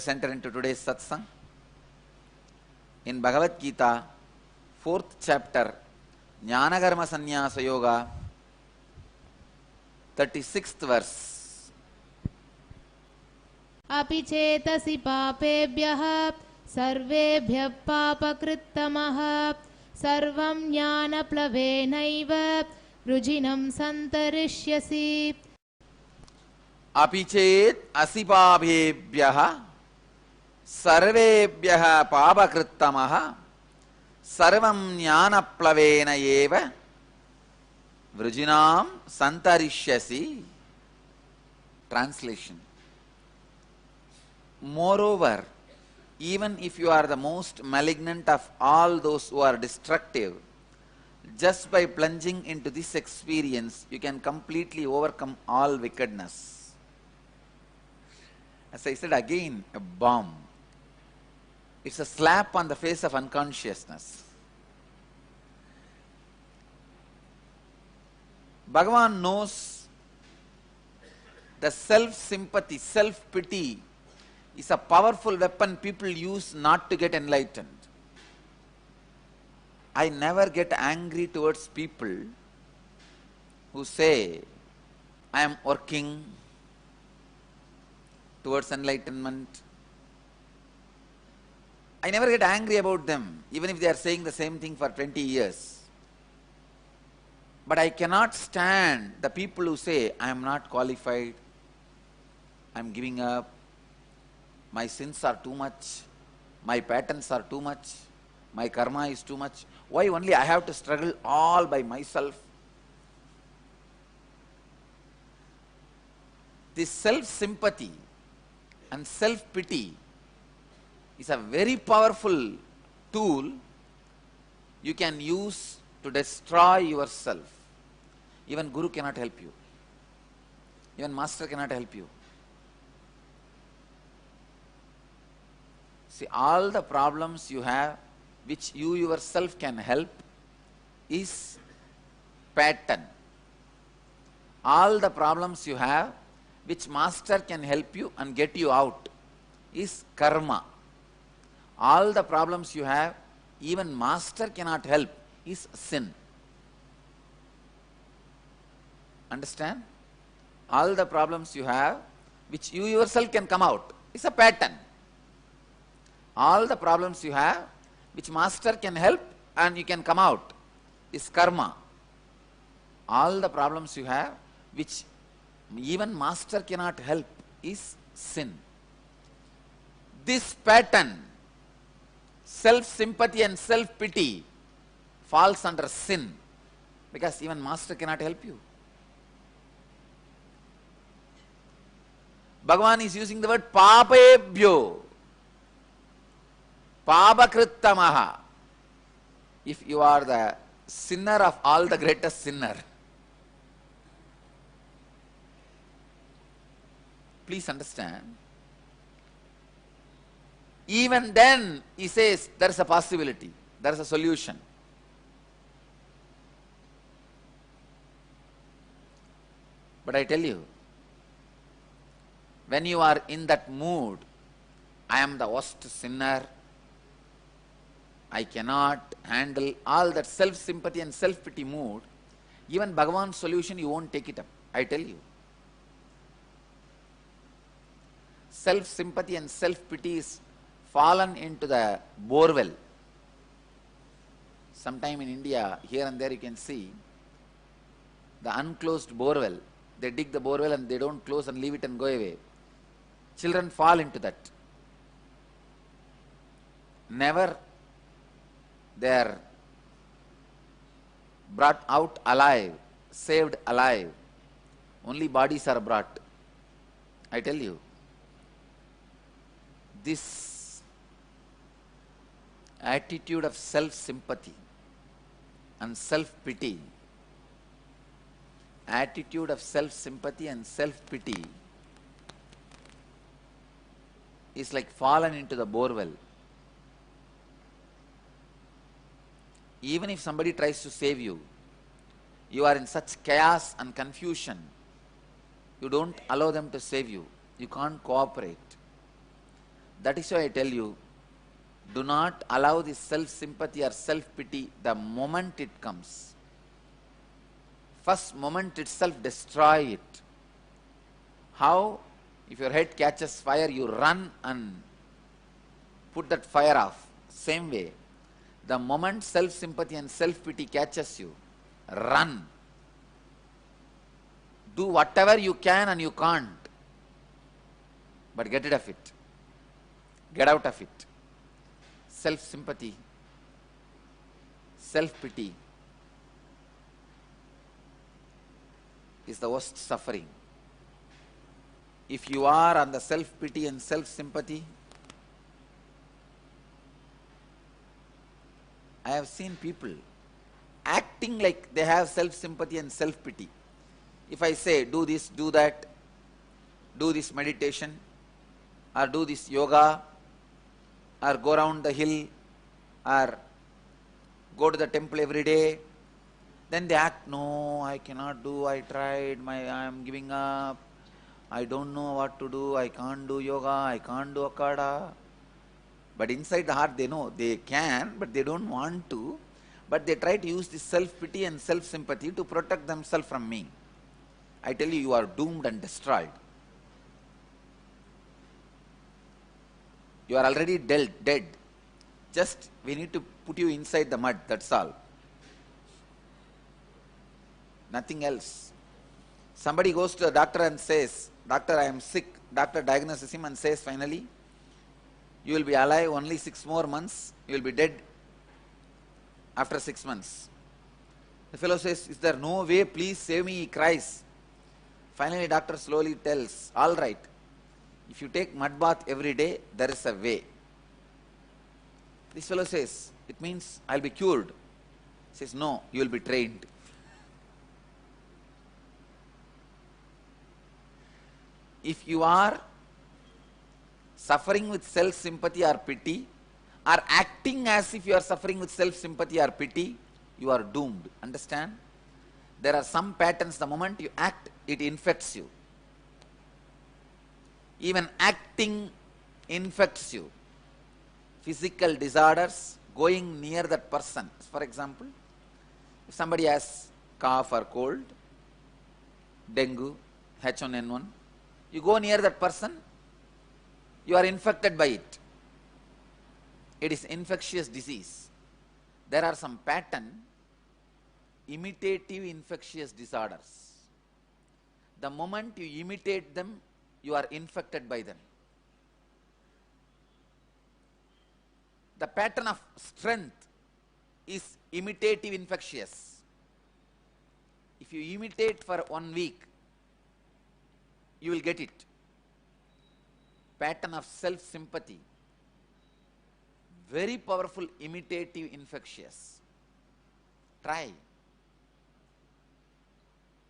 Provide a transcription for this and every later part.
Let us enter into today's satsang. In Bhagavad Gita, 4th chapter, Jnanakarma Sannyasa Yoga, 36th verse. अपि चेतसि पापेभ्यः सर्वेभ्यः पापकृत्तमः सर्वं ज्ञानप्लवेनैव वृजिनं सन्तरिष्यसि. अपि चेत् असिपापेभ्यः सर्वेभ्यः पापकृत्तमः सर्वं ज्ञानप्लवेन एव वृजिनां सन्तरिष्यसि. Translation. Moreover, even if you are the most malignant of all those who are destructive, just by plunging into this experience, you can completely overcome all wickedness. As I said again, a bomb. It's a slap on the face of unconsciousness. Bhagavan knows the self-sympathy, self-pity is a powerful weapon people use not to get enlightened. I never get angry towards people who say, I am working towards enlightenment. I never get angry about them, even if they are saying the same thing for 20 years. But I cannot stand the people who say, I am not qualified, I am giving up, my sins are too much, my patterns are too much, my karma is too much. Why only I have to struggle all by myself? This self-sympathy and self-pity is a very powerful tool you can use to destroy yourself. Even Guru cannot help you. Even Master cannot help you. See, all the problems you have which you yourself can help is pattern. All the problems you have which Master can help you and get you out is karma. All the problems you have even Master cannot help is sin. Understand? All the problems you have which you yourself can come out is a pattern. All the problems you have which Master can help and you can come out is karma. All the problems you have which even Master cannot help is sin. This pattern, self-sympathy and self-pity, falls under sin because even Master cannot help you. Bhagavan is using the word papebhyo, pabakrittamaha. If you are the sinner of all the greatest sinner, please understand, even then he says there is a possibility, there is a solution. But I tell you, when you are in that mood, I am the worst sinner, I cannot handle all that self-sympathy and self-pity mood, even Bhagavan's solution you won't take it up, I tell you. Self-sympathy and self-pity is fallen into the borewell. Sometime in India, here and there you can see the unclosed borewell. They dig the borewell and they don't close and leave it and go away. Children fall into that. Never they are brought out alive, saved alive. Only bodies are brought. I tell you, this attitude of self-sympathy and self-pity, attitude of self-sympathy and self-pity is like fallen into the borewell. Even if somebody tries to save you, you are in such chaos and confusion, you don't allow them to save you. You can't cooperate. That is why I tell you, do not allow this self-sympathy or self-pity the moment it comes. First moment itself destroy it. How? If your head catches fire, you run and put that fire off. Same way, the moment self-sympathy and self-pity catches you, run. Do whatever you can and you can't, but get rid of it. Get out of it. Self-sympathy, self-pity is the worst suffering. If you are on the self-pity and self-sympathy, I have seen people acting like they have self-sympathy and self-pity. If I say, do this, do that, do this meditation, or do this yoga, or go around the hill, or go to the temple every day, then they act, no, I cannot do, I tried, I am giving up, I don't know what to do, I can't do yoga, I can't do akada. But inside the heart they know they can, but they don't want to. But they try to use this self-pity and self-sympathy to protect themselves from me. I tell you, you are doomed and destroyed. You are already dead. Just we need to put you inside the mud, that's all. Nothing else. Somebody goes to a doctor and says, doctor, I am sick. Doctor diagnoses him and says finally, you will be alive only 6 more months, you will be dead after 6 months. The fellow says, is there no way, please save me, he cries. Finally doctor slowly tells, all right, if you take mud bath every day, there is a way. This fellow says, it means I will be cured. He says, no, you will be trained. If you are suffering with self-sympathy or pity, or acting as if you are suffering with self-sympathy or pity, you are doomed. Understand? There are some patterns, the moment you act, it infects you. Even acting infects you. Physical disorders, going near that person. For example, if somebody has cough or cold, dengue, H1N1, you go near that person, you are infected by it. It is infectious disease. There are some pattern, imitative infectious disorders. The moment you imitate them, you are infected by them. The pattern of strength is imitative infectious. If you imitate for 1 week, you will get it. Pattern of self-sympathy, very powerful imitative infectious. Try.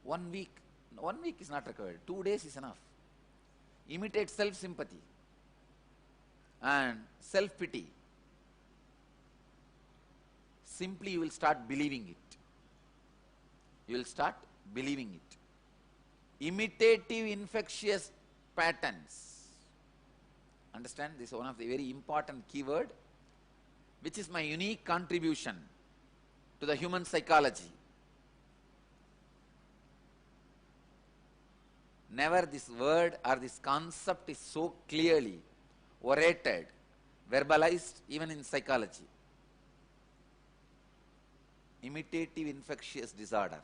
1 week. 1 week is not required. 2 days is enough. Imitate self-sympathy and self-pity. Simply you will start believing it. You will start believing it. Imitative infectious patterns. Understand, this is one of the very important keyword, which is my unique contribution to the human psychology. Never this word or this concept is so clearly orated, verbalized even in psychology. Imitative infectious disorder.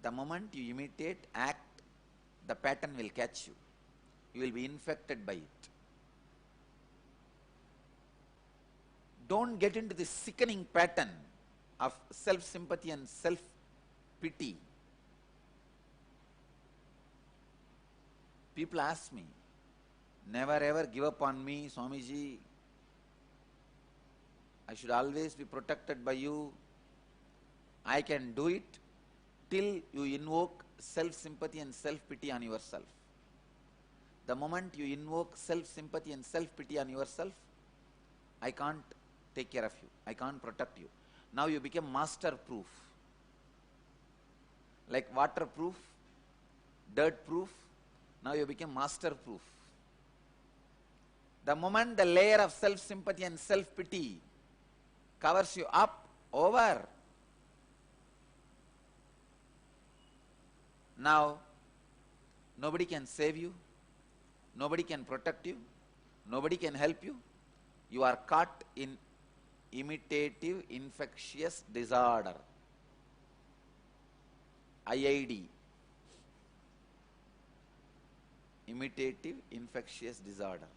The moment you imitate, act, the pattern will catch you. You will be infected by it. Don't get into this sickening pattern of self-sympathy and self-pity. People ask me, never ever give up on me, Swamiji. I should always be protected by you. I can do it till you invoke self-sympathy and self-pity on yourself. The moment you invoke self-sympathy and self-pity on yourself, I can't take care of you. I can't protect you. Now you become master-proof. Like water-proof, dirt-proof, now you become master-proof. The moment the layer of self-sympathy and self-pity covers you up, over. Now, nobody can save you, nobody can protect you, nobody can help you. You are caught in imitative infectious disorder, IID, imitative infectious disorder.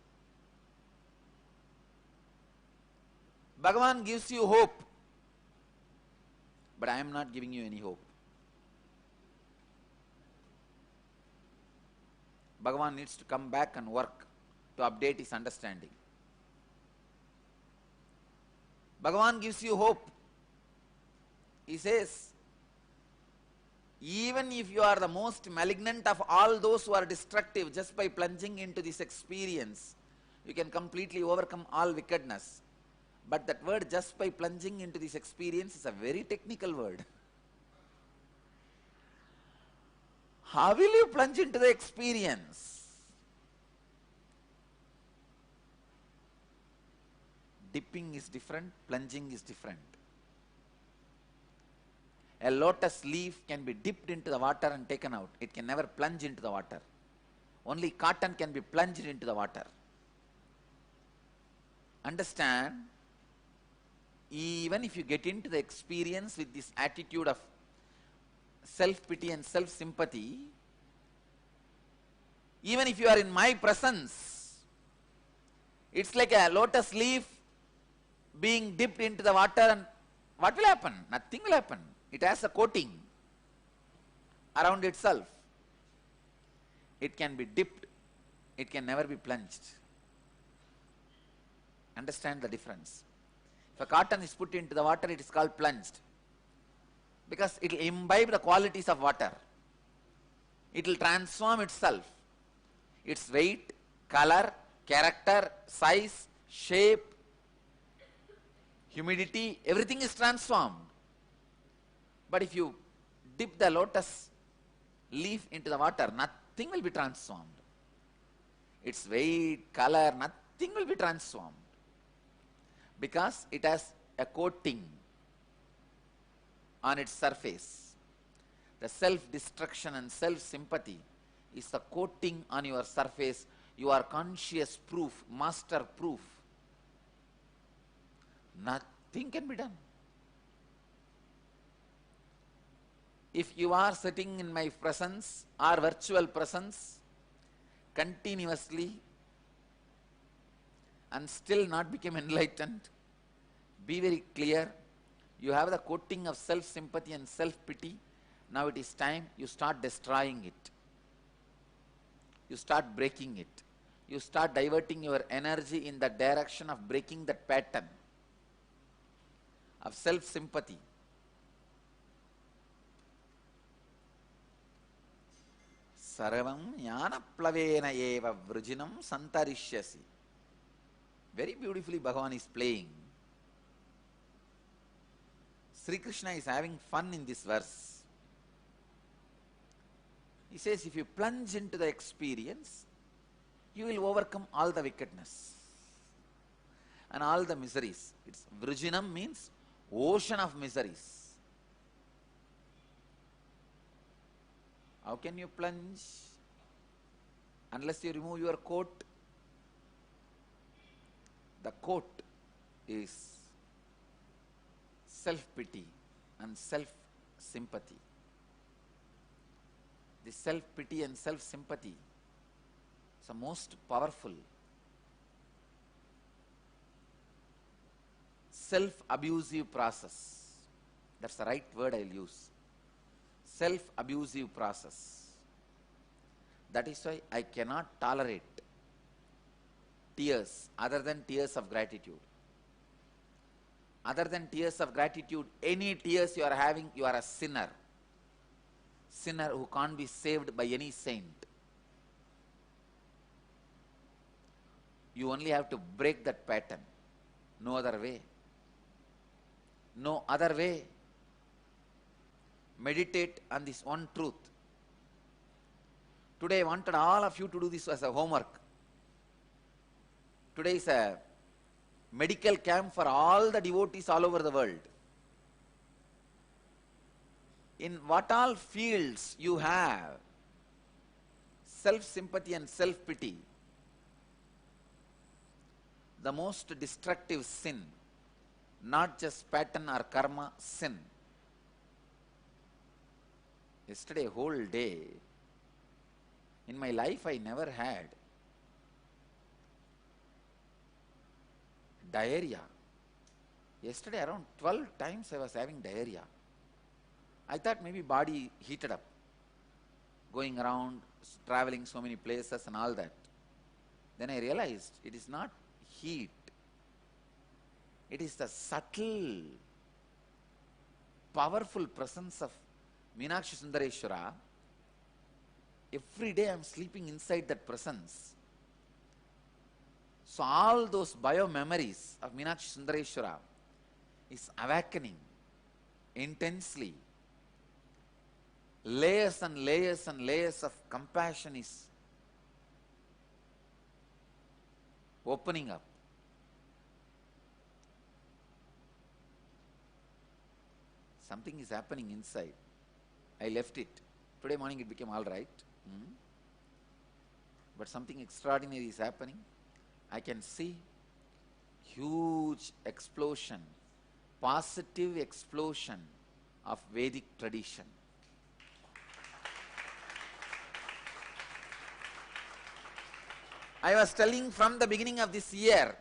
Bhagavan gives you hope, but I am not giving you any hope. Bhagavan needs to come back and work to update his understanding. Bhagavan gives you hope. He says, even if you are the most malignant of all those who are destructive, just by plunging into this experience, you can completely overcome all wickedness. But that word, just by plunging into this experience, is a very technical word. How will you plunge into the experience? Dipping is different, plunging is different. A lotus leaf can be dipped into the water and taken out. It can never plunge into the water. Only cotton can be plunged into the water. Understand? Even if you get into the experience with this attitude of self-pity and self-sympathy, even if you are in my presence, it's like a lotus leaf being dipped into the water, and what will happen? Nothing will happen. It has a coating around itself. It can be dipped, it can never be plunged. Understand the difference. If a cotton is put into the water, it is called plunged, because it will imbibe the qualities of water. It will transform itself. Its weight, color, character, size, shape, humidity, everything is transformed. But if you dip the lotus leaf into the water, nothing will be transformed. Its weight, color, nothing will be transformed, because it has a coating on its surface. The self-destruction and self-sympathy is the coating on your surface. You are conscious proof, master proof. Nothing can be done. If you are sitting in my presence or virtual presence continuously and still not become enlightened, be very clear. You have the coating of self-sympathy and self-pity. Now it is time you start destroying it. You start breaking it. You start diverting your energy in the direction of breaking that pattern of self-sympathy. Sarvam jnana plavena eva vrujinam santarishyasi. Very beautifully Bhagavan is playing. Sri Krishna is having fun in this verse. He says, if you plunge into the experience, you will overcome all the wickedness and all the miseries. It's Vrujinam means ocean of miseries. How can you plunge unless you remove your coat? The coat is self-pity and self-sympathy. The self-pity and self-sympathy is the most powerful. Self-abusive process. That's the right word I will use. Self-abusive process. That is why I cannot tolerate tears other than tears of gratitude. Other than tears of gratitude, any tears you are having, you are a sinner. Sinner who can't be saved by any saint. You only have to break that pattern. No other way. No other way. Meditate on this one truth. Today I wanted all of you to do this as a homework. Today is a medical camp for all the devotees all over the world. In what all fields you have self-sympathy and self-pity, the most destructive sin, not just pattern or karma, sin. Yesterday, whole day, in my life I never had diarrhea. Yesterday around 12 times I was having diarrhea. I thought maybe body heated up, going around, traveling so many places and all that. Then I realized it is not heat. It is the subtle, powerful presence of Meenakshi Sundareshwara. Every day I am sleeping inside that presence. So all those bio-memories of Meenakshi Sundareshwara is awakening intensely. Layers and layers and layers of compassion is opening up. Something is happening inside. I left it. Today morning it became all right. But something extraordinary is happening. I can see huge explosion, positive explosion of Vedic tradition. I was telling from the beginning of this year,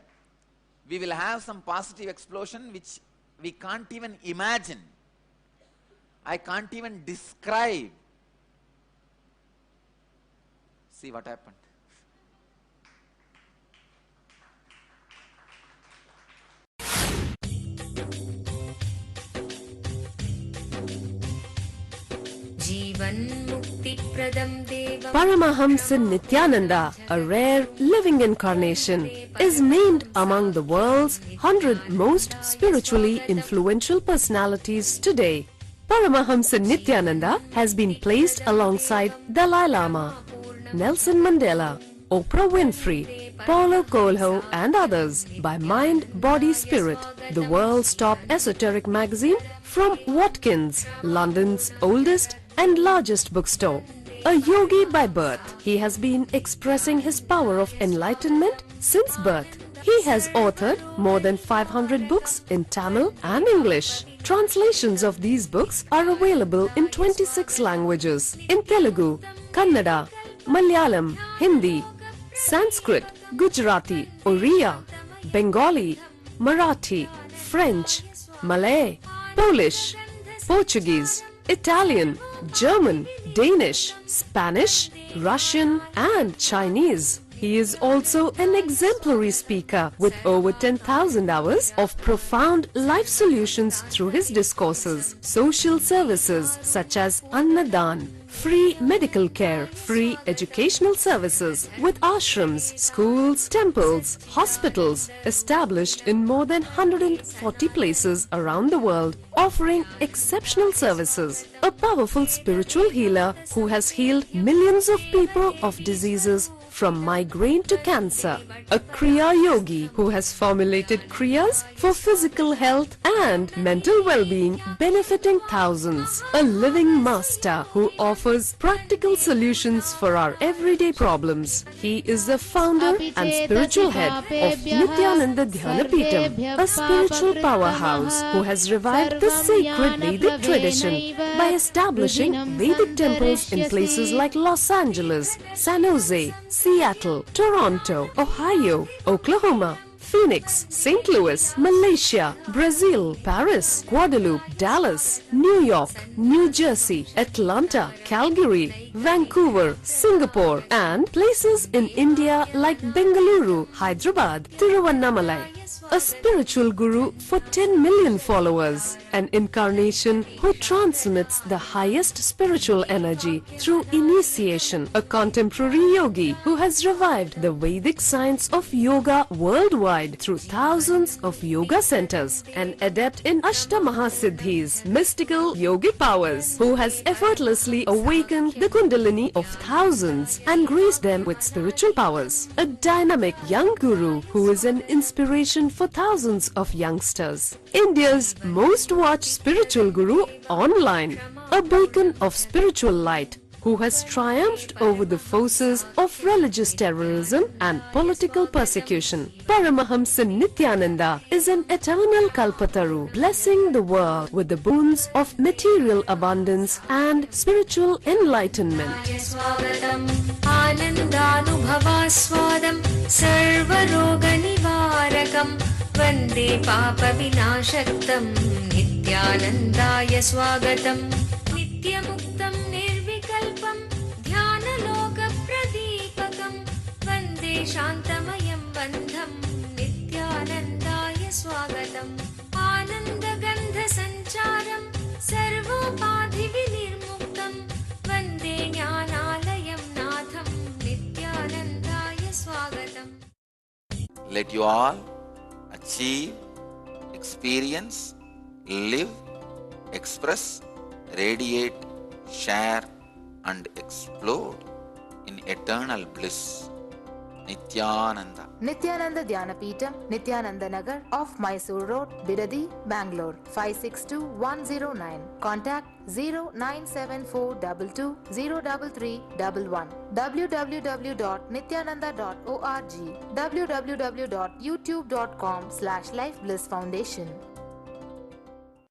we will have some positive explosion which we can't even imagine. I can't even describe. See what happened. Paramahamsa Nityananda, a rare living incarnation, is named among the world's 100 most spiritually influential personalities today. Paramahamsa Nityananda has been placed alongside Dalai Lama, Nelson Mandela, Oprah Winfrey, Paulo Coelho and others by Mind, Body, Spirit, the world's top esoteric magazine from Watkins, London's oldest and largest bookstore. A yogi by birth, he has been expressing his power of enlightenment since birth. He has authored more than 500 books in Tamil and English. Translations of these books are available in 26 languages in Telugu, Kannada, Malayalam, Hindi, Sanskrit, Gujarati, Oriya, Bengali, Marathi, French, Malay, Polish, Portuguese, Italian, German, Danish, Spanish, Russian and Chinese. He is also an exemplary speaker with over 10,000 hours of profound life solutions through his discourses. Social services such as Annadan, free medical care, free educational services with ashrams, schools, temples, hospitals established in more than 140 places around the world, offering exceptional services. A powerful spiritual healer who has healed millions of people of diseases from migraine to cancer. A Kriya Yogi who has formulated Kriyas for physical health and mental well-being, benefiting thousands. A living master who offers practical solutions for our everyday problems. He is the founder and spiritual head of Nityananda Dhyanapitham, a spiritual powerhouse who has revived the sacred Vedic tradition by establishing Vedic temples in places like Los Angeles, San Jose, Seattle, Toronto, Ohio, Oklahoma, Phoenix, St. Louis, Malaysia, Brazil, Paris, Guadeloupe, Dallas, New York, New Jersey, Atlanta, Calgary, Vancouver, Singapore, and places in India like Bengaluru, Hyderabad, Tiruvannamalai, a spiritual guru for 10 million followers, an incarnation who transmits the highest spiritual energy through initiation, a contemporary yogi who has revived the Vedic science of yoga worldwide through thousands of yoga centers, an adept in Ashtamahasiddhis, mystical yogic powers, who has effortlessly awakened the Kundalini of thousands and graced them with spiritual powers, a dynamic young guru who is an inspiration for thousands of youngsters, India's most watched spiritual guru online, a beacon of spiritual light who has triumphed over the forces of religious terrorism and political persecution. Paramahamsa Nityananda is an eternal Kalpataru, blessing the world with the boons of material abundance and spiritual enlightenment. आनन्दानुभवास्वादं सर्वरोगनिवारकं वन्दे पापविनाशक्तं नित्यानन्दाय स्वागतं नित्यमुक्तं निर्विकल्पं ध्यानलोकप्रदीपकं वन्दे शान्तमयं बन्धं नित्यानन्दाय स्वागतम् आनन्दगन्धसञ्चारं सर्वोपाधिविनिर्मुक्तं वन्दे ज्ञानालयं नाथं नित्यानन्दाय स्वागतम्. Let you all achieve, experience, live, express, radiate, share and explode in eternal bliss. Nityananda. Nityananda Dhyanapitham, Nityananda Nagar off Mysore Road, Bidadi, Bangalore 562109. Contact 09742203311. www.nityananda.org. www.youtube.com/lifeblissfoundation.